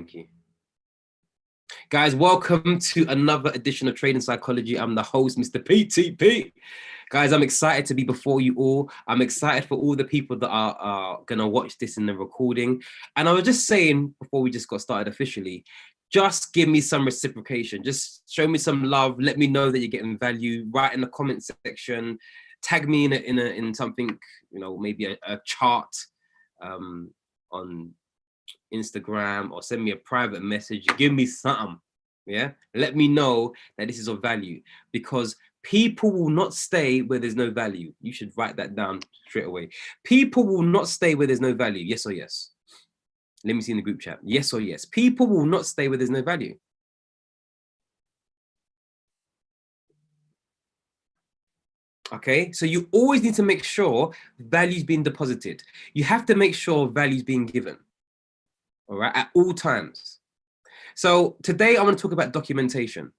Thank you. Guys, welcome to another edition of Trading Psychology. I'm the host, Mr. PTP. Guys, I'm excited to be before you all. I'm excited for all the people that are going to watch this in the recording. And I was just saying, before we just got started officially, just give me some reciprocation. Just show me some love. Let me know that you're getting value. Write in the comment section. Tag me in something, you know, maybe a chart on Instagram, or send me a private message. Give me something. Yeah, let me know that this is of value, because people will not stay where there's no value. You should write that down straight away. People will not stay where there's no value. Yes or yes? Let me see in the group chat. Yes or yes? People will not stay where there's no value. Okay, so you always need to make sure value's being deposited. You have to make sure value's being given. All right, at all times. So today I want to talk about documentation.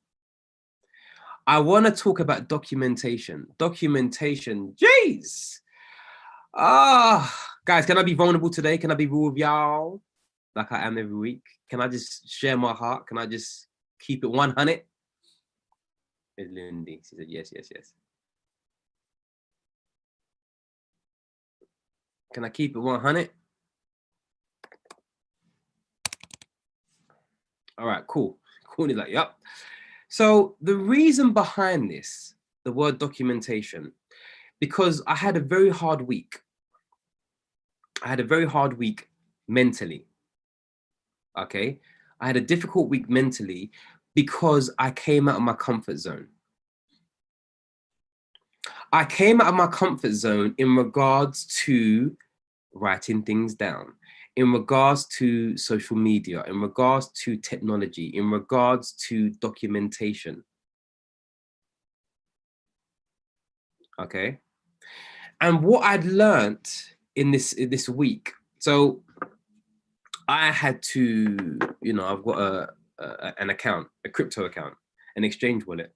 I want to talk about documentation. Documentation, jeez. Guys, can I be vulnerable today? Can I be real with y'all like I am every week? Can I just share my heart? Can I just keep it 100? It's Lindy. She said yes, yes, yes. Can I keep it 100? All right, cool. Cool. Like, yep. So the reason behind this, the word documentation, because I had a very hard week. I had a very hard week mentally. Okay. I had a difficult week mentally because I came out of my comfort zone. I came out of my comfort zone in regards to writing things down, in regards to social media, in regards to technology, in regards to documentation. Okay. And what I'd learned in this week, so I had to, you know, I've got an account, a crypto account, an exchange wallet,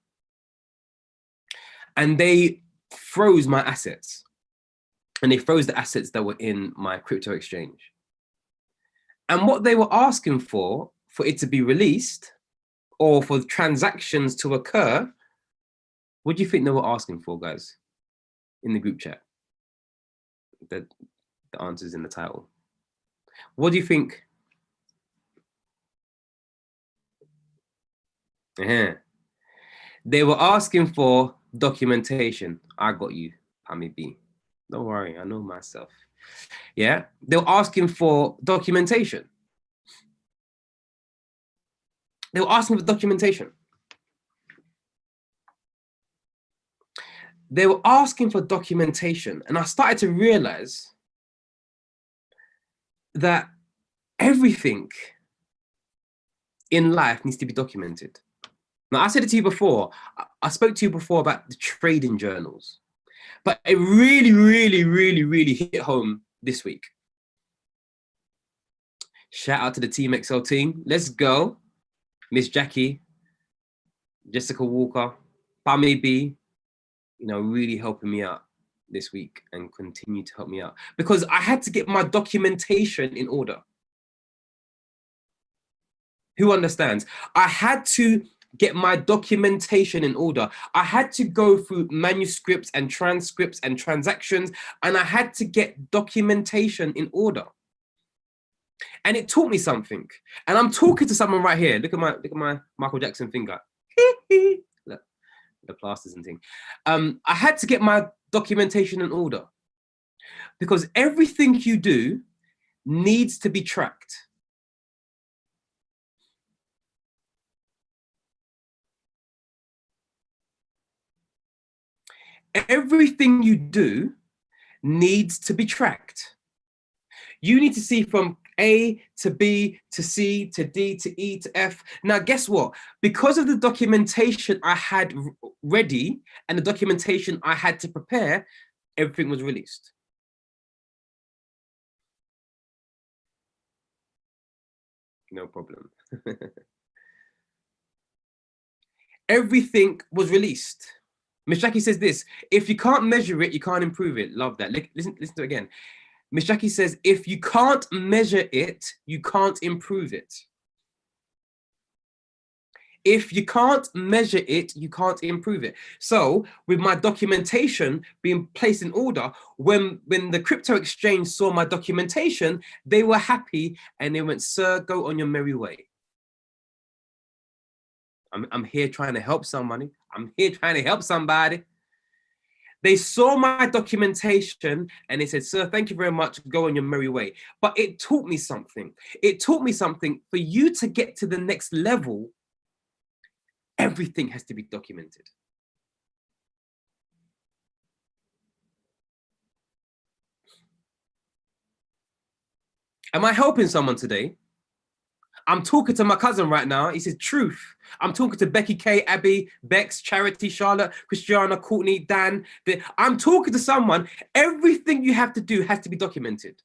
and they froze my assets, and they froze the assets that were in my crypto exchange. And what they were asking for it to be released, or for transactions to occur, what do you think they were asking for, guys, in the group chat? The answer's in the title. What do you think? They were asking for documentation. I got you, Pammy B. Don't worry, I know myself. Yeah, they were asking for documentation. They were asking for documentation. They were asking for documentation, and I started to realize that everything in life needs to be documented. Now, I said it to you before. I spoke to you before about the trading journals, but it really, really, really, really hit home this week. Shout out to the Team XL team. Let's go. Miss Jackie, Jessica Walker, Pammy B, you know, really helping me out this week and continue to help me out, because I had to get my documentation in order. Who understands? I had to get my documentation in order. I had to go through manuscripts and transcripts and transactions, and I had to get documentation in order. And it taught me something. And I'm talking to someone right here. Look at my Michael Jackson finger. Look, the plasters and thing. I had to get my documentation in order, because everything you do needs to be tracked. Everything you do needs to be tracked. You need to see from A to B to C to D to E to F. Now, guess what? Because of the documentation I had ready and the documentation I had to prepare, everything was released. No problem. Everything was released. Miss Jackie says this: if you can't measure it, you can't improve it. Love that. Listen to it again. Miss Jackie says, if you can't measure it, you can't improve it. If you can't measure it, you can't improve it. So with my documentation being placed in order, when the crypto exchange saw my documentation, they were happy and they went, sir, go on your merry way. I'm here trying to help somebody. I'm here trying to help somebody. They saw my documentation and they said, sir, thank you very much. Go on your merry way. But it taught me something. It taught me something. For you to get to the next level, everything has to be documented. Am I helping someone today? I'm talking to my cousin right now. He says, truth. I'm talking to Becky K, Abby, Bex, Charity, Charlotte, Christiana, Courtney, Dan. I'm talking to someone. Everything you have to do has to be documented.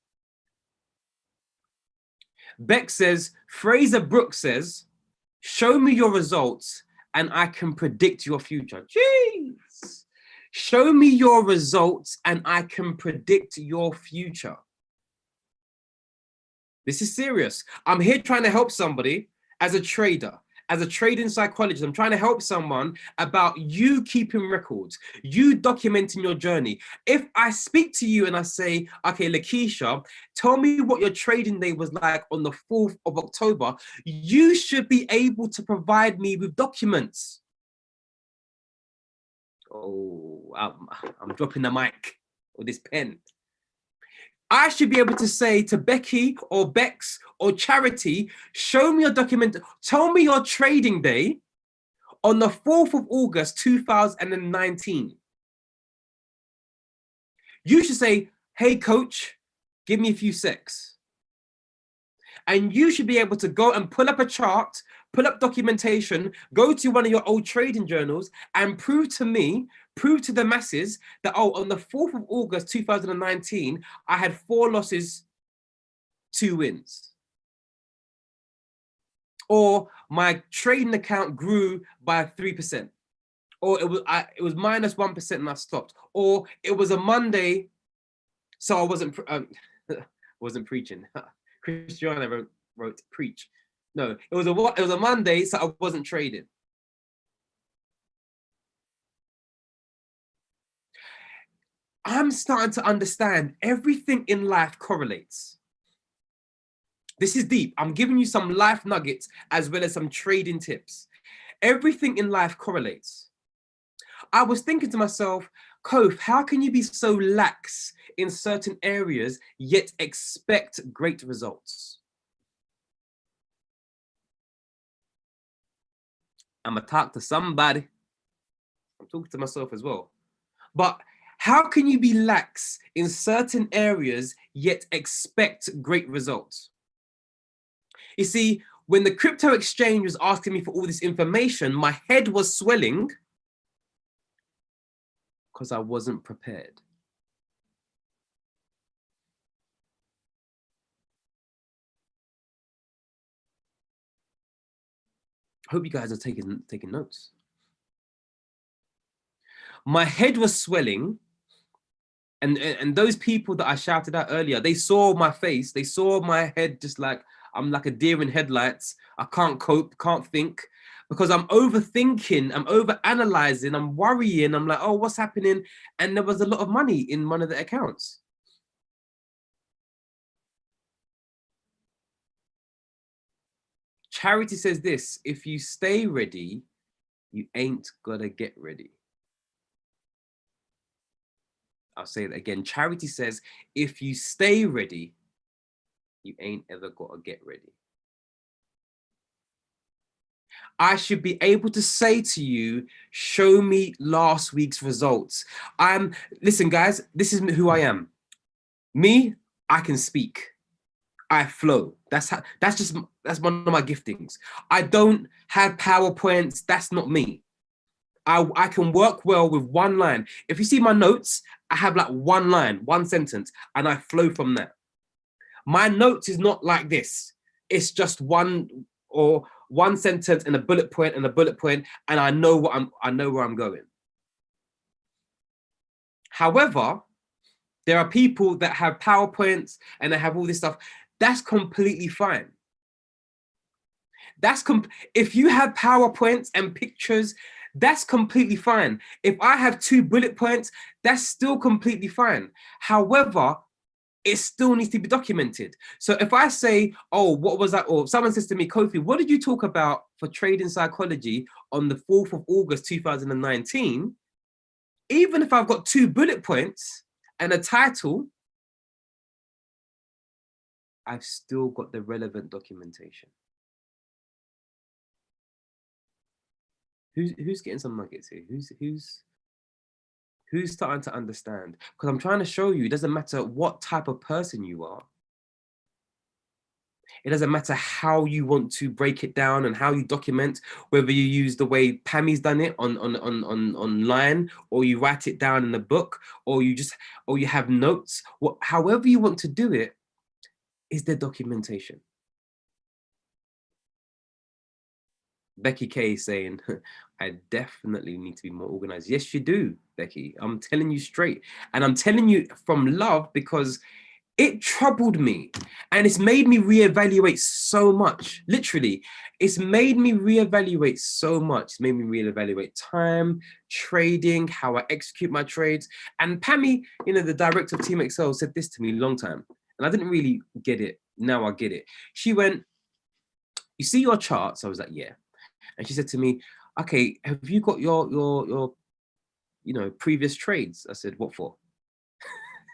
Bex says, Fraser Brooks says, show me your results and I can predict your future. Jeez. Show me your results and I can predict your future. This is serious. I'm here trying to help somebody as a trader, as a trading psychologist. I'm trying to help someone about you keeping records, you documenting your journey. If I speak to you and I say, okay, Lakeisha, tell me what your trading day was like on the 4th of October, you should be able to provide me with documents. Oh, I'm dropping the mic or this pen. I should be able to say to Becky or Bex or Charity, show me your document, tell me your trading day on the 4th of August, 2019. You should say, hey coach, give me a few secs. And you should be able to go and pull up a chart, pull up documentation, go to one of your old trading journals and prove to me, prove to the masses that, oh, on the 4th of August, 2019, I had 4 losses, 2 wins. Or my trading account grew by 3%. Or it was minus 1% and I stopped. Or it was a Monday, so I wasn't preaching. Christiana wrote preach. No, it was a Monday, so I wasn't trading. I'm starting to understand everything in life correlates. This is deep. I'm giving you some life nuggets as well as some trading tips. Everything in life correlates. I was thinking to myself, Kof, how can you be so lax in certain areas yet expect great results? I'm gonna talk to somebody. I'm talking to myself as well. But how can you be lax in certain areas yet expect great results? You see, when the crypto exchange was asking me for all this information, my head was swelling because I wasn't prepared. I hope you guys are taking notes. My head was swelling, and those people that I shouted at earlier, they saw my face, they saw my head just like, I'm like a deer in headlights. I can't cope, can't think, because I'm overthinking, I'm overanalyzing, I'm worrying, I'm like, oh, what's happening? And there was a lot of money in one of the accounts. Charity says this, if you stay ready, you ain't gotta get ready. I'll say it again. Charity says, if you stay ready, you ain't ever gotta get ready. I should be able to say to you, show me last week's results. Listen, guys, this is who I am. Me, I can speak. I flow. That's one of my giftings. I don't have PowerPoints. That's not me. I can work well with one line. If you see my notes, I have like one line, one sentence, and I flow from that. My notes is not like this. It's just one sentence and a bullet point and a bullet point, and I know where I'm going. However, there are people that have PowerPoints and they have all this stuff. That's completely fine. If you have PowerPoints and pictures, that's completely fine. If I have 2 bullet points, that's still completely fine. However, it still needs to be documented. So if I say, oh, what was that? Or someone says to me, Kofi, what did you talk about for trading psychology on the 4th of August, 2019? Even if I've got 2 bullet points and a title, I've still got the relevant documentation. Who's getting some nuggets here? Who's starting to understand? Because I'm trying to show you, it doesn't matter what type of person you are. It doesn't matter how you want to break it down and how you document, whether you use the way Pammy's done it online, or you write it down in a book, or you have notes. However you want to do it, is there documentation? Becky K is saying, I definitely need to be more organized. Yes, you do, Becky. I'm telling you straight. And I'm telling you from love, because it troubled me and it's made me reevaluate so much. Literally, it's made me reevaluate so much. It's made me reevaluate time, trading, how I execute my trades. And Pammy, the director of Team Excel, said this to me a long time. And I didn't really get it. Now I get it. She went, you see your charts? I was like, yeah. And she said to me, okay, have you got your previous trades? I said, what for?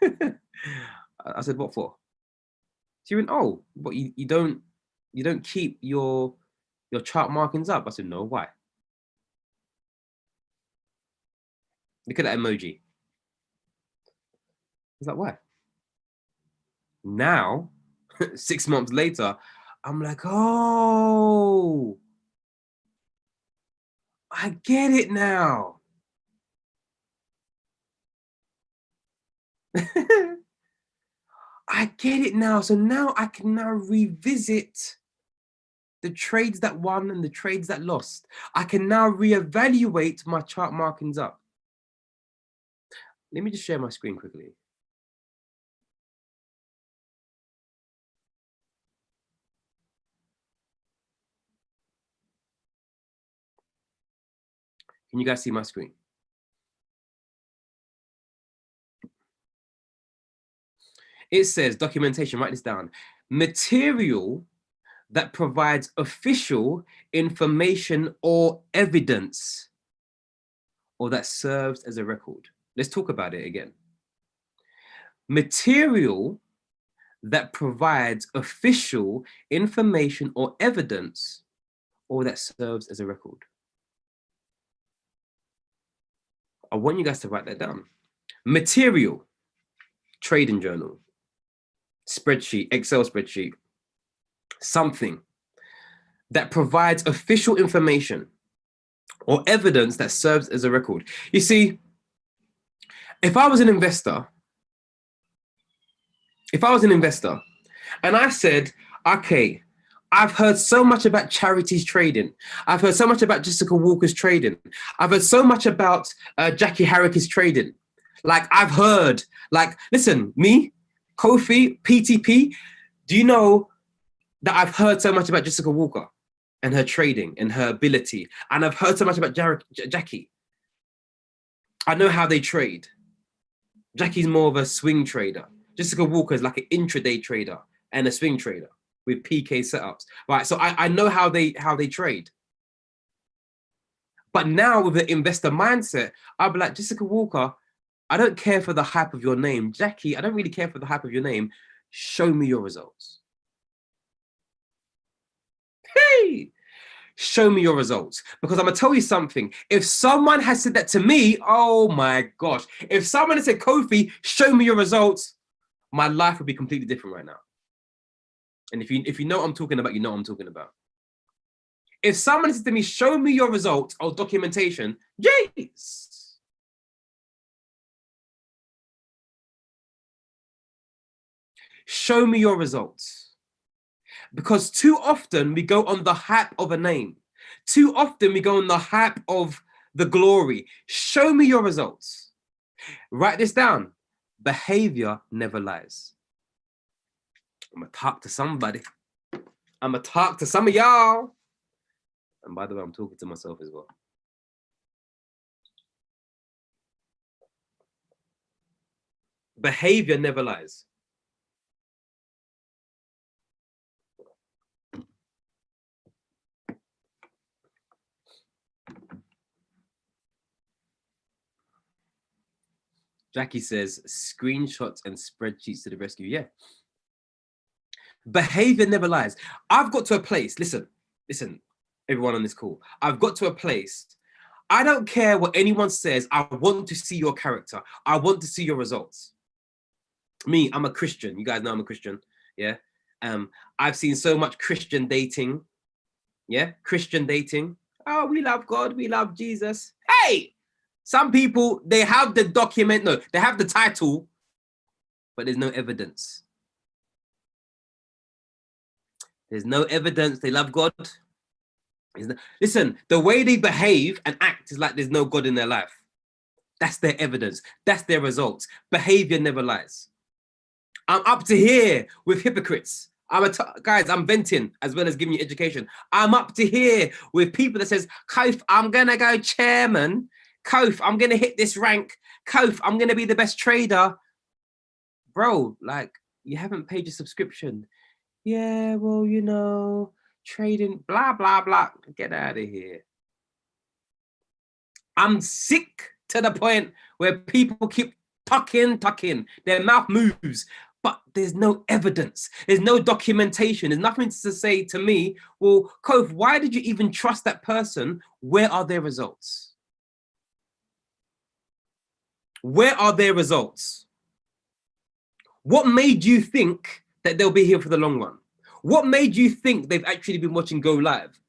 I said, what for? She went, oh, but you don't keep your chart markings up. I said, no, why? Look at that emoji. I was like, why? Now, 6 months later, I'm like, oh, I get it now. I get it now. So now I can now revisit the trades that won and the trades that lost. I can now reevaluate my chart markings up. Let me just share my screen quickly. Can you guys see my screen? It says documentation, write this down. Material that provides official information or evidence, or that serves as a record. Let's talk about it again. Material that provides official information or evidence, or that serves as a record. I want you guys to write that down. Material, trading journal, spreadsheet, Excel spreadsheet, something that provides official information or evidence that serves as a record. You see, if I was an investor and I said, okay, I've heard so much about Charities trading. I've heard so much about Jessica Walker's trading. I've heard so much about Jackie Harrick's trading. Listen, me, Kofi, PTP, do you know that I've heard so much about Jessica Walker and her trading and her ability? And I've heard so much about Jackie. I know how they trade. Jackie's more of a swing trader. Jessica Walker is like an intraday trader and a swing trader with PK setups, right? So I know how they trade. But now with the investor mindset, I'll be like, Jessica Walker, I don't care for the hype of your name. Jackie, I don't really care for the hype of your name. Show me your results. Hey, show me your results. Because I'm gonna tell you something. If someone has said that to me, oh my gosh. If someone has said, Kofi, show me your results, my life would be completely different right now. And if you know what I'm talking about, you know what I'm talking about. If someone says to me, show me your results or documentation, yes. Show me your results. Because too often we go on the hype of a name. Too often we go on the hype of the glory. Show me your results. Write this down. Behavior never lies. I'm gonna talk to somebody. I'm gonna talk to some of y'all. And by the way, I'm talking to myself as well. Behavior never lies. Jackie says, screenshots and spreadsheets to the rescue. Yeah. Behavior never lies. I've got to a place, listen, everyone on this call. I've got to a place. I don't care what anyone says. I want to see your character. I want to see your results. Me, I'm a Christian. You guys know I'm a Christian. Yeah. I've seen so much Christian dating. Yeah. Christian dating. Oh, we love God. We love Jesus. Hey, some people, they have the document. No, they have the title, but there's no evidence. There's no evidence they love God. Listen, the way they behave and act is like there's no God in their life. That's their evidence. That's their results. Behavior never lies. I'm up to here with hypocrites. Guys, I'm venting as well as giving you education. I'm up to here with people that says, Kof, I'm going to go chairman. Kof, I'm going to hit this rank. Kof, I'm going to be the best trader. Bro, like, you haven't paid your subscription. Yeah, well, you know, trading, blah, blah, blah. Get out of here. I'm sick to the point where people keep talking. Their mouth moves, but there's no evidence. There's no documentation. There's nothing to say to me, well, Kof, why did you even trust that person? Where are their results? Where are their results? What made you think that they'll be here for the long run? What made you think they've actually been watching Go Live?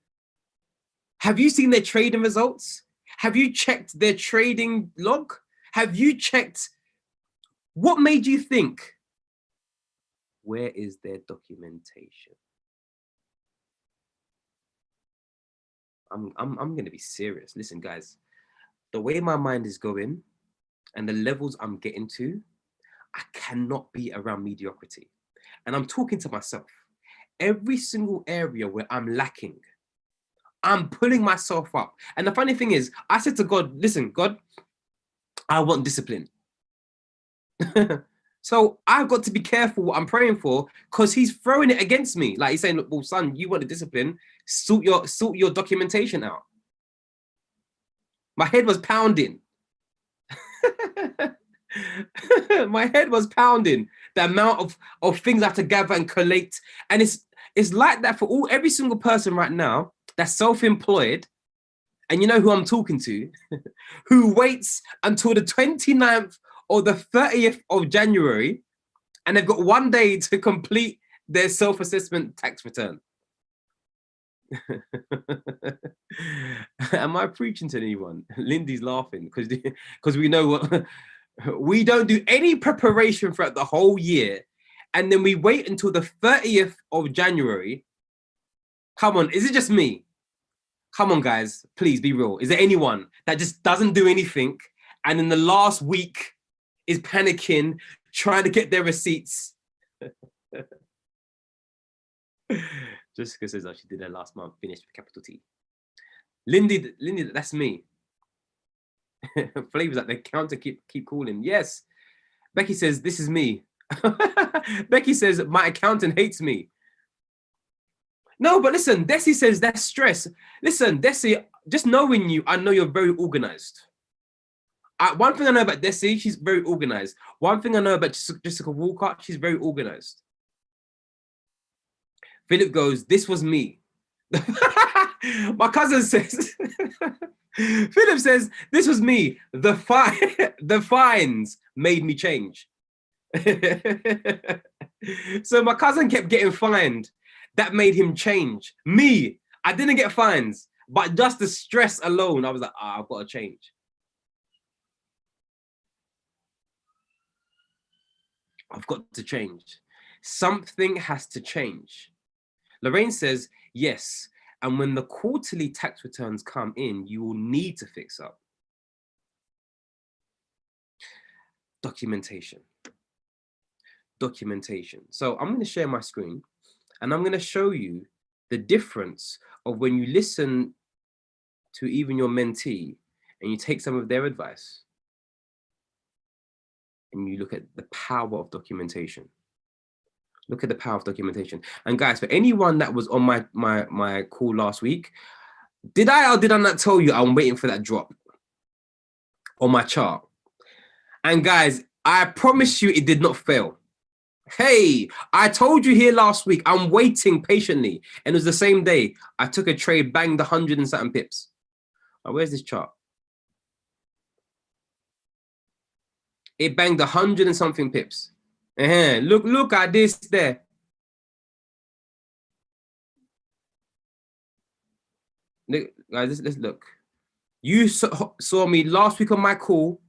Have you seen their trading results? Have you checked their trading log? Have you checked? What made you think? Where is their documentation? I'm going to be serious. Listen, guys, the way my mind is going and the levels I'm getting to, I cannot be around mediocrity. And I'm talking to myself. Every single area where I'm lacking, I'm pulling myself up. And the funny thing is, I said to God, listen, God, I want discipline. So I've got to be careful what I'm praying for, because he's throwing it against me. Like he's saying, look, well, son, you want the discipline, sort your documentation out. My head was pounding. My head was pounding. The amount of things I have to gather and collate. And it's like that for every single person right now that's self-employed, and you know who I'm talking to, who waits until the 29th or the 30th of January, and they've got 1 day to complete their self-assessment tax return. Am I preaching to anyone? Lindy's laughing because we know what we don't do any preparation throughout the whole year, and then we wait until the 30th of January. Come on, is it just me? Come on, guys, please be real. Is there anyone that just doesn't do anything and in the last week is panicking, trying to get their receipts? Jessica says, oh, she did her last month, finished with capital T. Lindy, that's me. Flavors like the counter keep calling. Yes. Becky says, this is me. Becky says, my accountant hates me. No, but listen, Desi says that's stress. Listen, Desi, just knowing you, I know you're very organized. One thing I know about Desi, she's very organized. One thing I know about Jessica Walker, she's very organized. Philip goes, this was me. My cousin says, Philip says, this was me. The fines made me change. So my cousin kept getting fined. That made him change. Me, I didn't get fines, but just the stress alone, I was like, I've got to change. I've got to change. Something has to change. Lorraine says, yes. And when the quarterly tax returns come in, you will need to fix up. Documentation. So I'm going to share my screen and I'm going to show you the difference of when you listen to even your mentee and you take some of their advice and you look at the power of documentation. Look at the power of documentation. And guys, for anyone that was on my call last week, did I or did I not tell you I'm waiting for that drop on my chart? And guys, I promise you it did not fail. Hey, I told you here last week, I'm waiting patiently. And it was the same day. I took a trade, banged 100 and something pips. Oh, where's this chart? It banged 100 and something pips. Look at this there. Look, guys, let's look. You saw me last week on my call.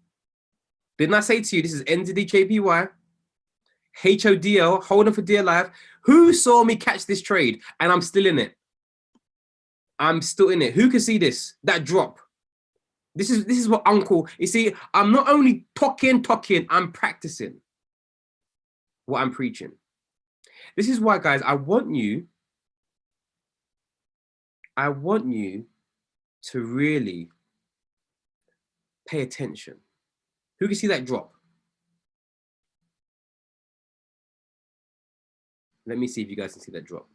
Didn't I say to you, this is NZDJPY, HODL, holding for dear life. Who saw me catch this trade? And I'm still in it. I'm still in it. Who can see this? That drop. This is what uncle, you see, I'm not only talking, I'm practicing what I'm preaching. This is why, guys, I want you to really pay attention. Who can see that drop? Let me see if you guys can see that drop.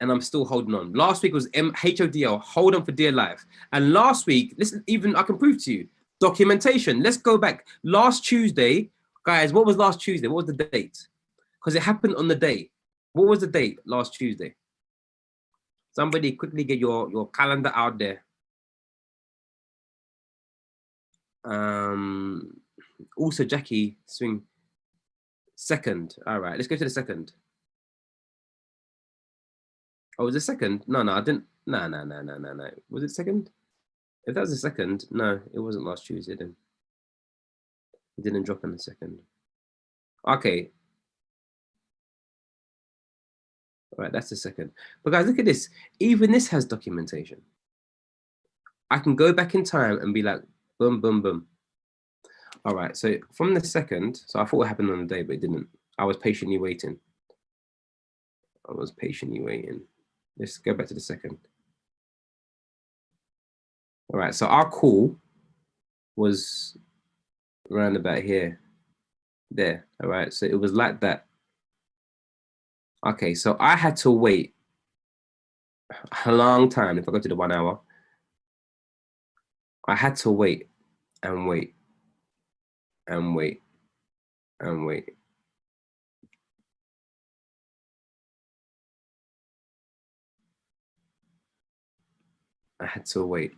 And I'm still holding on. Last week was HODL, hold on for dear life. And last week, listen, even I can prove to you, documentation. Let's go back. Last Tuesday, guys, what was last Tuesday? What was the date? Because it happened on the day. What was the date last Tuesday? Somebody quickly get your calendar out there. Also, Jackie, swing second. All right, let's go to the second. Oh, was it second? No, I didn't. No. Was it second? If that was the second, no, it wasn't last Tuesday then. It didn't drop in the second. Okay. All right, that's the second. But guys, look at this. Even this has documentation. I can go back in time and be like, boom, boom, boom. All right, so from the second, so I thought it happened on the day, but it didn't. I was patiently waiting. Let's go back to the second. All right, so our call was around about here, there. All right, so it was like that. Okay, so I had to wait a long time. If I go to the 1 hour, I had to wait and wait and wait and wait. I had to wait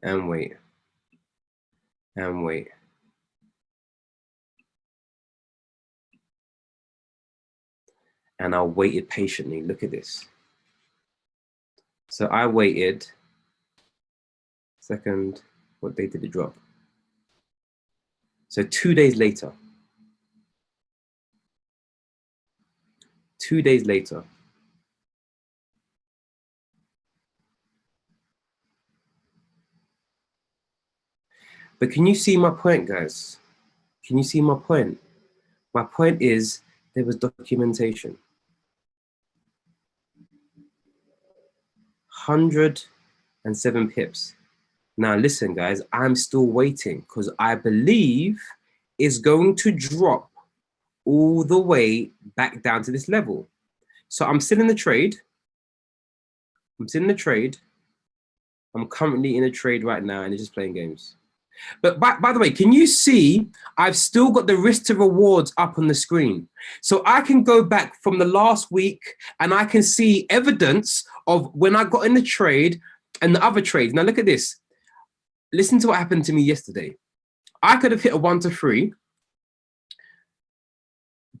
and wait and wait. And I waited patiently. Look at this. So I waited. Second, what day did it drop? So 2 days later. 2 days later. But can you see my point, guys? Can you see my point? My point is there was documentation. 107 pips. Now listen, guys, I'm still waiting because I believe it's going to drop all the way back down to this level. So I'm still in the trade. I'm currently in a trade right now and it's just playing games. But by the way, can you see I've still got the risk to rewards up on the screen? So I can go back from the last week and I can see evidence of when I got in the trade and the other trades. Now look at this. Listen to what happened to me yesterday. I could have hit a 1 to 3,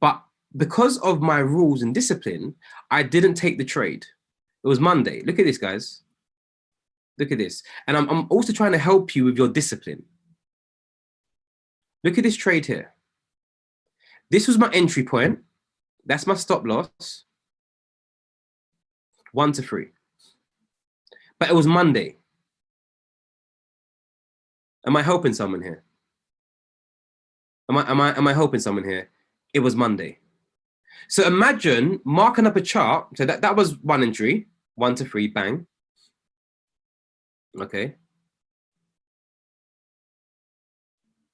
but because of my rules and discipline, I didn't take the trade. It was Monday. Look at this, guys. Look at this. And I'm also trying to help you with your discipline. Look at this trade here. This was my entry point. That's my stop loss. 1 to 3. But it was Monday. Am I helping someone here? Am I helping someone here? It was Monday. So imagine marking up a chart. So that was one entry, 1 to 3, bang. Okay.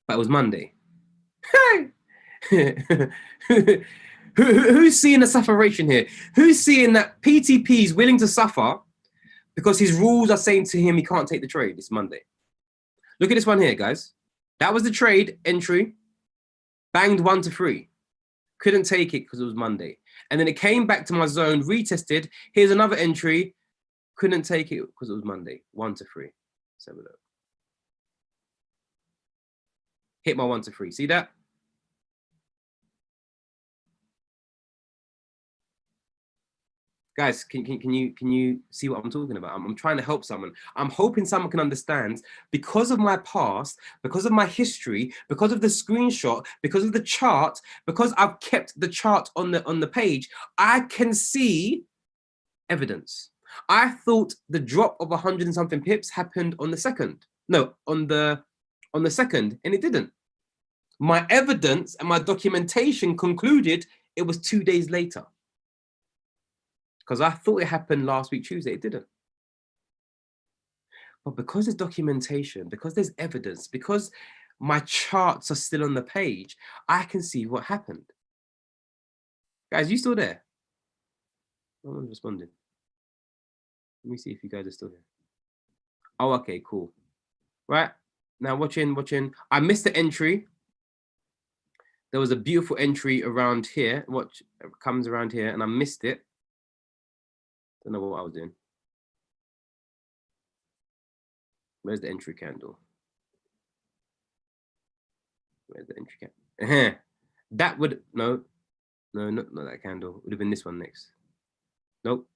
But it was Monday. Who's seeing the sufferation here? Who's seeing that PTP is willing to suffer because his rules are saying to him he can't take the trade? It's Monday. Look at this one here, guys. That was the trade entry. Banged 1 to 3. Couldn't take it because it was Monday. And then it came back to my zone, retested. Here's another entry. Couldn't take it because it was Monday. 1 to 3. Let's have a look. Hit my 1 to 3. See that? Guys, can you see what I'm talking about? I'm trying to help someone. I'm hoping someone can understand because of my past, because of my history, because of the screenshot, because of the chart, because I've kept the chart on the page, I can see evidence. I thought the drop of 100 and something pips happened on the second. No, on the second, and it didn't. My evidence and my documentation concluded it was 2 days later. Because I thought it happened last week, Tuesday. It didn't. But because there's documentation, because there's evidence, because my charts are still on the page, I can see what happened. Guys, you still there? No one's responding. Let me see if you guys are still here. Oh, okay, cool. Right, now watching. I missed the entry. There was a beautiful entry around here. Watch, it comes around here, and I missed it. Don't know what I was doing. Where's the entry candle? Where's the entry candle? That would, no, not that candle. Would have been this one next. Nope.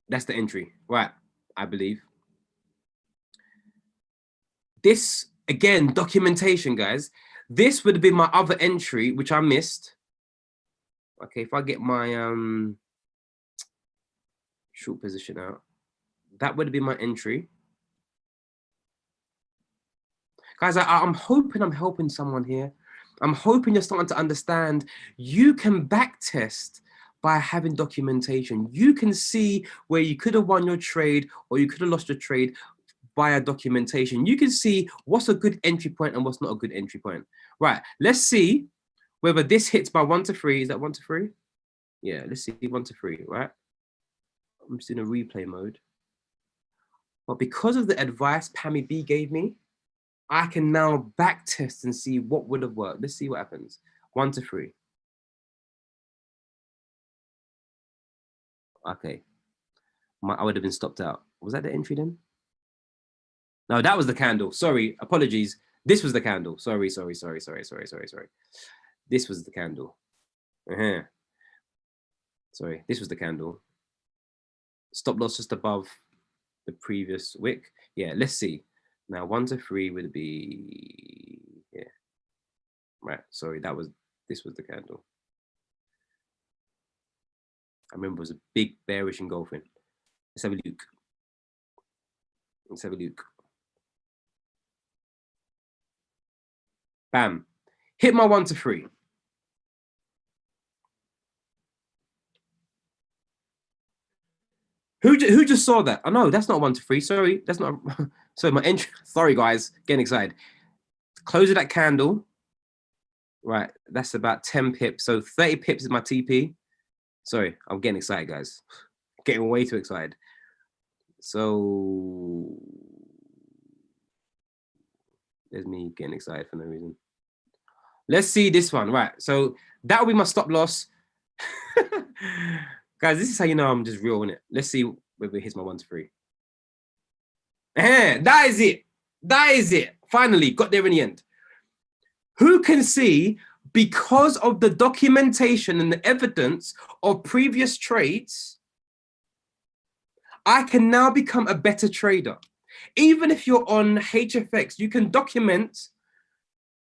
That's the entry, right? I believe. This, again, documentation, guys. This would have been my other entry, which I missed. Okay, if I get my short position out, that would have been my entry. Guys, I'm hoping I'm helping someone here. I'm hoping you're starting to understand you can backtest by having documentation. You can see where you could have won your trade or you could have lost your trade via documentation. You can see what's a good entry point and what's not a good entry point. Right, let's see whether this hits by 1 to 3. Is that 1 to 3? Yeah, let's see 1 to 3, right? I'm just in a replay mode. But because of the advice Pammy B gave me, I can now back test and see what would have worked. Let's see what happens. 1 to 3. Okay. I would have been stopped out. Was that the entry then? No, that was the candle. Sorry, apologies. This was the candle. Sorry. This was the candle. Sorry, this was the candle. Stop loss just above the previous wick. Yeah, let's see. Now 1 to 3 would be here. Right, sorry, this was the candle. I remember it was a big bearish engulfing. Let's have a look. Bam. Hit my 1 to 3. Who just saw that? Oh no, that's not 1 to 3. Sorry, that's not. So my entry. Sorry, guys, getting excited. Close of that candle. Right, that's about 10 pips. So 30 pips is my TP. Sorry, I'm getting excited, guys. Getting way too excited. So there's me getting excited for no reason. Let's see this one. Right, so that will be my stop loss. Guys, this is how you know I'm just real in it. Let's see whether it hits my 1 to 3. That is it. Finally, got there in the end. Who can see, because of the documentation and the evidence of previous trades, I can now become a better trader. Even if you're on HFX, you can document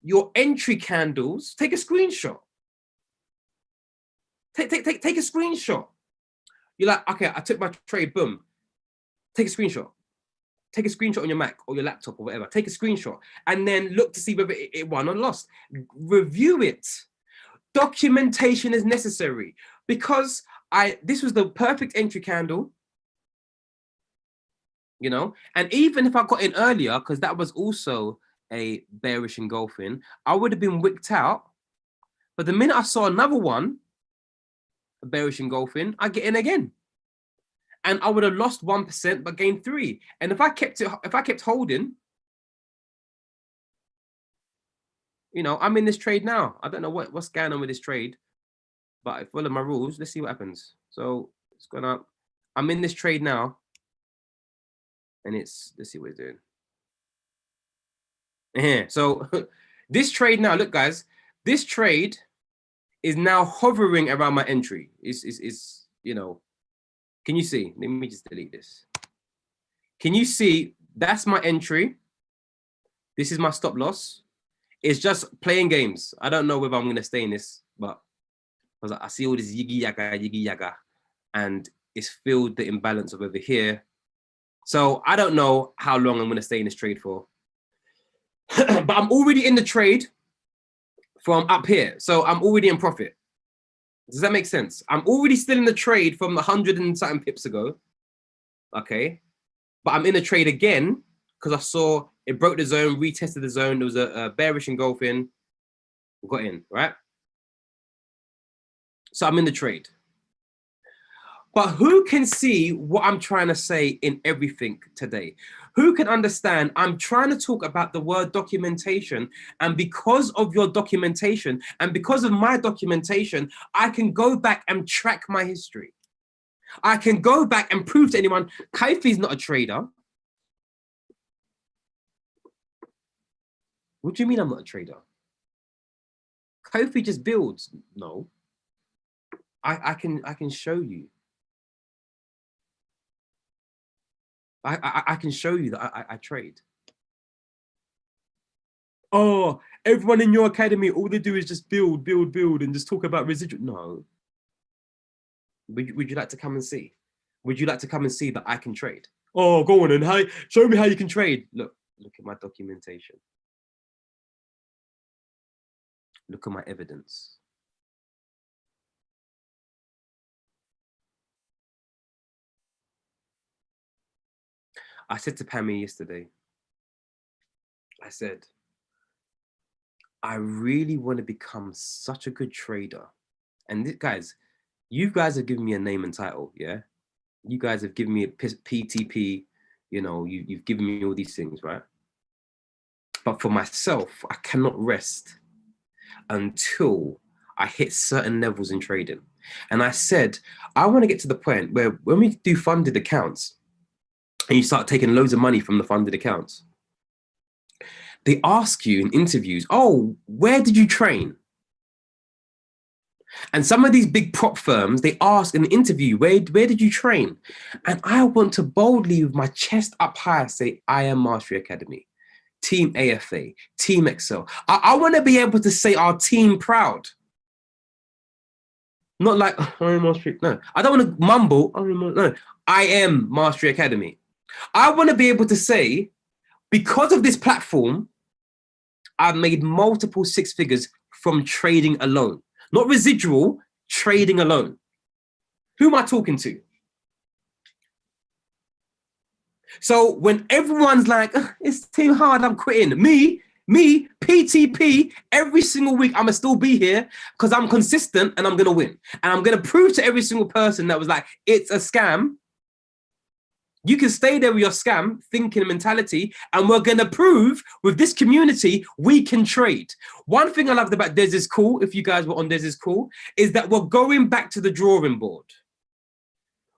your entry candles. Take a screenshot. Take a screenshot. You're like, okay, I took my trade, boom. Take a screenshot. take a screenshot on your Mac or your laptop or whatever. Take a screenshot and then look to see whether it won or lost. Review it. Documentation is necessary because this was the perfect entry candle, you know, and even if I got in earlier, because that was also a bearish engulfing, I would have been wicked out. But the minute I saw another one, a bearish engulfing, I get in again. And I would have lost 1%, but gained 3. And if I kept holding, you know, I'm in this trade now. I don't know what's going on with this trade, but I follow my rules. Let's see what happens. So it's going up. I'm in this trade now. And let's see what it's doing. Yeah. So this trade now, look, guys, this trade is now hovering around my entry. Is you know, can you see? Let me just delete this. Can you see? That's my entry. This is my stop loss. It's just playing games. I don't know whether I'm going to stay in this, but I see all this yiggy yaga, and it's filled the imbalance of over here. So I don't know how long I'm going to stay in this trade for. But I'm already in the trade from up here. So I'm already in profit. Does that make sense? I'm already still in the trade from the 100 and something pips ago. Okay. But I'm in the trade again because I saw it broke the zone, retested the zone. There was a bearish engulfing. Got in, right? So I'm in the trade. But who can see what I'm trying to say in everything today? Who can understand? I'm trying to talk about the word documentation. And because of your documentation and because of my documentation, I can go back and track my history. I can go back and prove to anyone, Kaifi's not a trader. What do you mean I'm not a trader? Kofi just builds. No. I can show you. I can show you that I trade. Oh, everyone in your academy, all they do is just build, and just talk about residual. No. Would you like to come and see? Would you like to come and see that I can trade? Oh, go on and show me how you can trade. Look at my documentation. Look at my evidence. I said to Pammy yesterday, I said, I really want to become such a good trader. And guys, you guys have given me a name and title, yeah? You guys have given me a PTP, you know, you've given me all these things, right? But for myself, I cannot rest until I hit certain levels in trading. And I said, I want to get to the point where when we do funded accounts and you start taking loads of money from the funded accounts, they ask you in interviews, oh, where did you train? And some of these big prop firms, they ask in the interview, where did you train? And I want to boldly, with my chest up high, say, I am Mastery Academy, Team AFA, Team Excel. I want to be able to say our team proud. Not like, I am Mastery. No, I don't want to mumble. No, I am Mastery Academy. I want to be able to say, because of this platform, I've made multiple 6 figures from trading alone. Not residual, trading alone. Who am I talking to? So when everyone's like, it's too hard, I'm quitting. Me, PTP, every single week, I'm going to still be here because I'm consistent and I'm going to win. And I'm going to prove to every single person that was like, it's a scam. You can stay there with your scam thinking mentality, and we're going to prove with this community we can trade. One thing I loved about Des is Cool, if you guys were on Des is Cool, is that we're going back to the drawing board.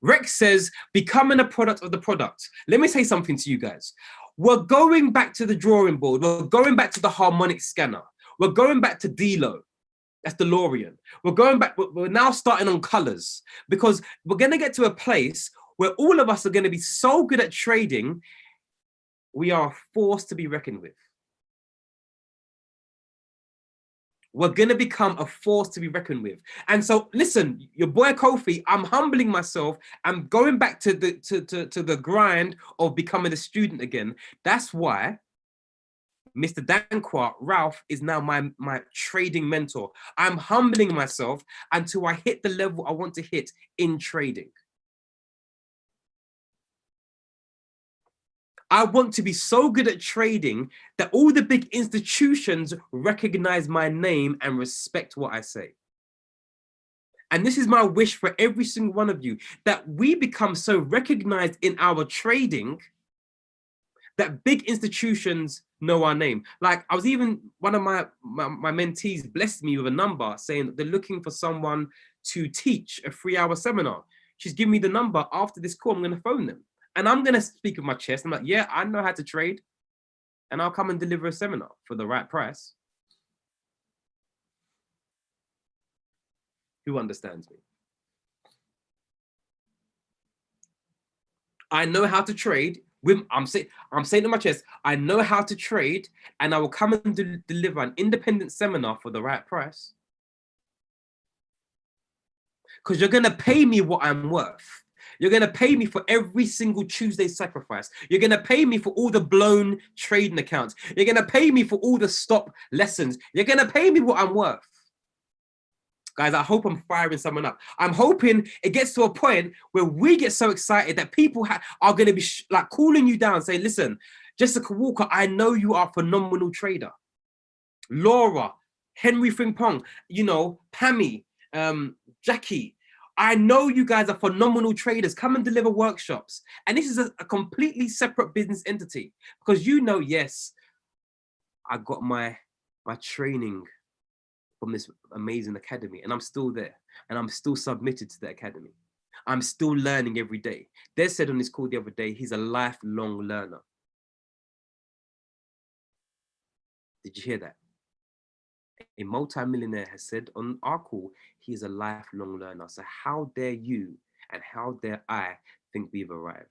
Rex says, becoming a product of the product. Let me say something to you guys. We're going back to the drawing board. We're going back to the harmonic scanner. We're going back to DeLo. That's DeLorean. We're going back. We're now starting on colors because we're going to get to a place where all of us are going to be so good at trading, we are forced to be reckoned with. We're gonna become a force to be reckoned with. And so, listen, your boy Kofi, I'm humbling myself. I'm going back to the grind of becoming a student again. That's why Mr. Danquah, Ralph, is now my trading mentor. I'm humbling myself until I hit the level I want to hit in trading. I want to be so good at trading that all the big institutions recognize my name and respect what I say. And this is my wish for every single one of you, that we become so recognized in our trading that big institutions know our name. Like, I was even, one of my mentees blessed me with a number saying that they're looking for someone to teach a 3-hour seminar. She's giving me the number. After this call, I'm going to phone them. And I'm going to speak with my chest. I'm like, yeah, I know how to trade. And I'll come and deliver a seminar for the right price. Who understands me? I know how to trade. I'm saying to my chest, I know how to trade, and I will come and deliver an independent seminar for the right price. Because you're gonna pay me what I'm worth. You're gonna pay me for every single Tuesday sacrifice. You're gonna pay me for all the blown trading accounts. You're gonna pay me for all the stop lessons. You're gonna pay me what I'm worth. Guys, I hope I'm firing someone up. I'm hoping it gets to a point where we get so excited that people are going to be like calling you down, saying, listen, Jessica Walker, I know you are a phenomenal trader. Laura, Henry Frimpong, you know, Pammy, Jackie, I know you guys are phenomenal traders. Come and deliver workshops. And this is a completely separate business entity because you know, yes, I got my training from this amazing academy, and I'm still there, and I'm still submitted to the academy. I'm still learning every day. Des said on this call the other day, he's a lifelong learner. Did you hear that? A multi-millionaire has said on our call, he is a lifelong learner. So how dare you and how dare I think we've arrived?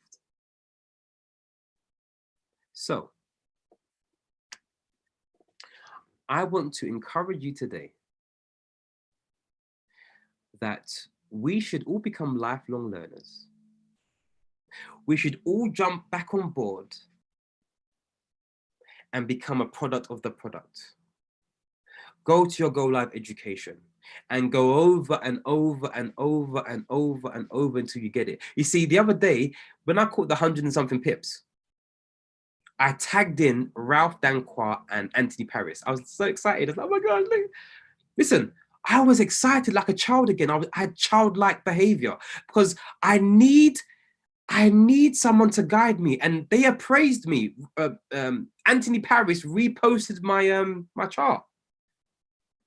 So I want to encourage you today that we should all become lifelong learners. We should all jump back on board and become a product of the product. Go to your Go Live education and go over and over and over and over and over until you get it. You see, the other day, when I caught the 100 and something pips, I tagged in Ralph Danquah and Anthony Paris. I was so excited. I was like, oh my God, look. Listen, I was excited like a child again. I had childlike behavior because I need someone to guide me, and they appraised me. Anthony Paris reposted my my chart.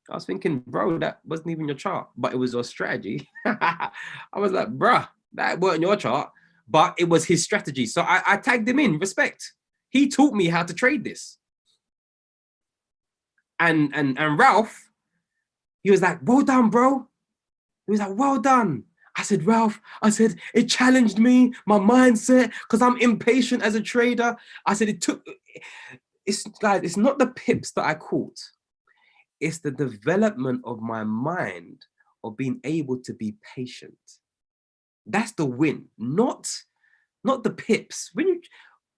I was thinking, bro, that wasn't even your chart, but it was your strategy. I was like, bruh, that wasn't your chart, but it was his strategy. So I tagged him in, respect. He taught me how to trade this. And Ralph, he was like, well done, bro. He was like, well done. I said, Ralph, I said, it challenged me, my mindset, because I'm impatient as a trader. I said, guys, it's not the pips that I caught. It's the development of my mind of being able to be patient. That's the win, not the pips. When you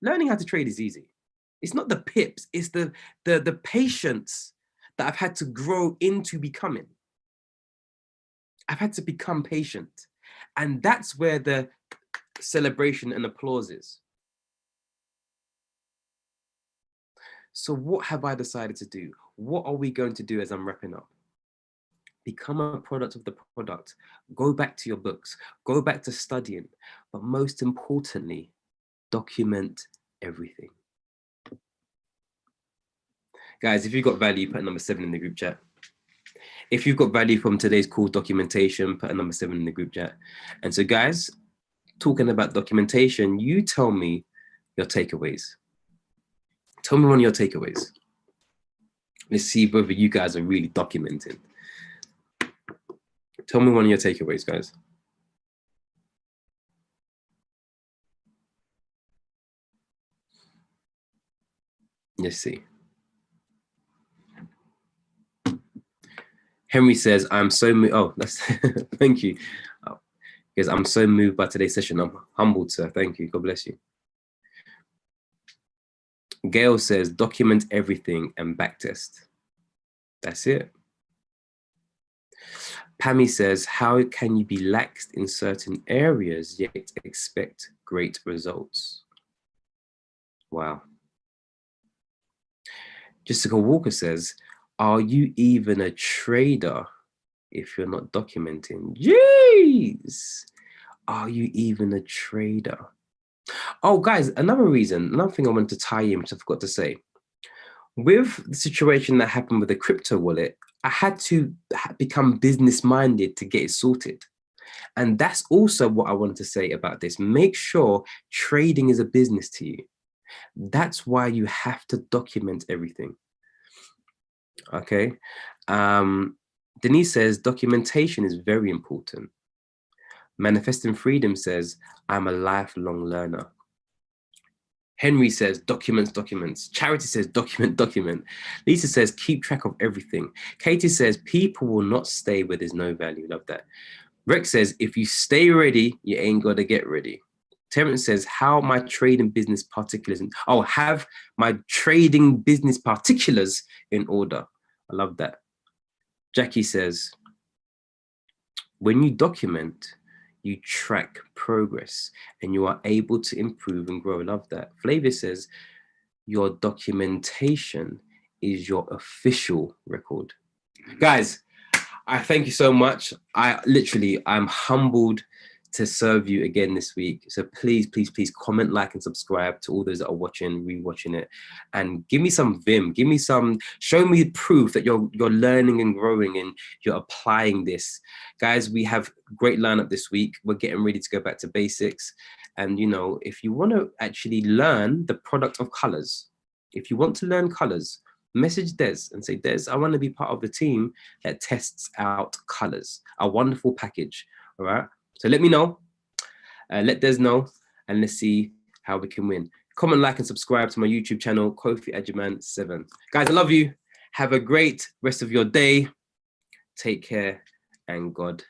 learning how to trade is easy. It's not the pips, it's the patience that I've had to grow into becoming. I've had to become patient. And that's where the celebration and applause is. So what have I decided to do? What are we going to do as I'm wrapping up? Become a product of the product. Go back to your books. Go back to studying. But most importantly, document everything. Guys, if you've got value, put number 7 in the group chat. If you've got value from today's call, documentation, put a number 7 in the group chat. And so guys, talking about documentation, you tell me your takeaways. Tell me one of your takeaways. Let's see whether you guys are really documenting. Tell me one of your takeaways, guys. Let's see. Henry says, I'm so moved. Oh, that's thank you. Oh, because I'm so moved by today's session. I'm humbled, sir. Thank you. God bless you. Gail says, document everything and backtest. That's it. Pammy says, how can you be laxed in certain areas yet expect great results? Wow. Jessica Walker says, are you even a trader if you're not documenting? Jeez. Are you even a trader? Oh, guys, another thing I wanted to tie in, which I forgot to say. With the situation that happened with the crypto wallet, I had to become business minded to get it sorted. And that's also what I wanted to say about this. Make sure trading is a business to you. That's why you have to document everything. Okay. Denise says documentation is very important. Manifesting Freedom says, I'm a lifelong learner. Henry says, documents. Charity says, document. Lisa says, keep track of everything. Katie says, people will not stay where there's no value. Love that. Rex says, if you stay ready, you ain't got to get ready. Terrence says, how my trading business particulars, have my trading business particulars in order. I love that. Jackie says, when you document, you track progress and you are able to improve and grow. Love that. Flavia says, your documentation is your official record. Guys, I thank you so much. I'm humbled to serve you again this week. So please comment, like, and subscribe to all those that are watching, rewatching it, and give me some vim. Show me proof that you're learning and growing and you're applying this. Guys, we have a great lineup this week. We're getting ready to go back to basics. And if you want to actually learn the product of colors, if you want to learn colors, message Des and say, Des, I want to be part of the team that tests out colors. A wonderful package. All right. So let me know. Let Des know, and let's see how we can win. Comment, like, and subscribe to my YouTube channel, Kofi Agyemang 7. Guys, I love you. Have a great rest of your day. Take care, and God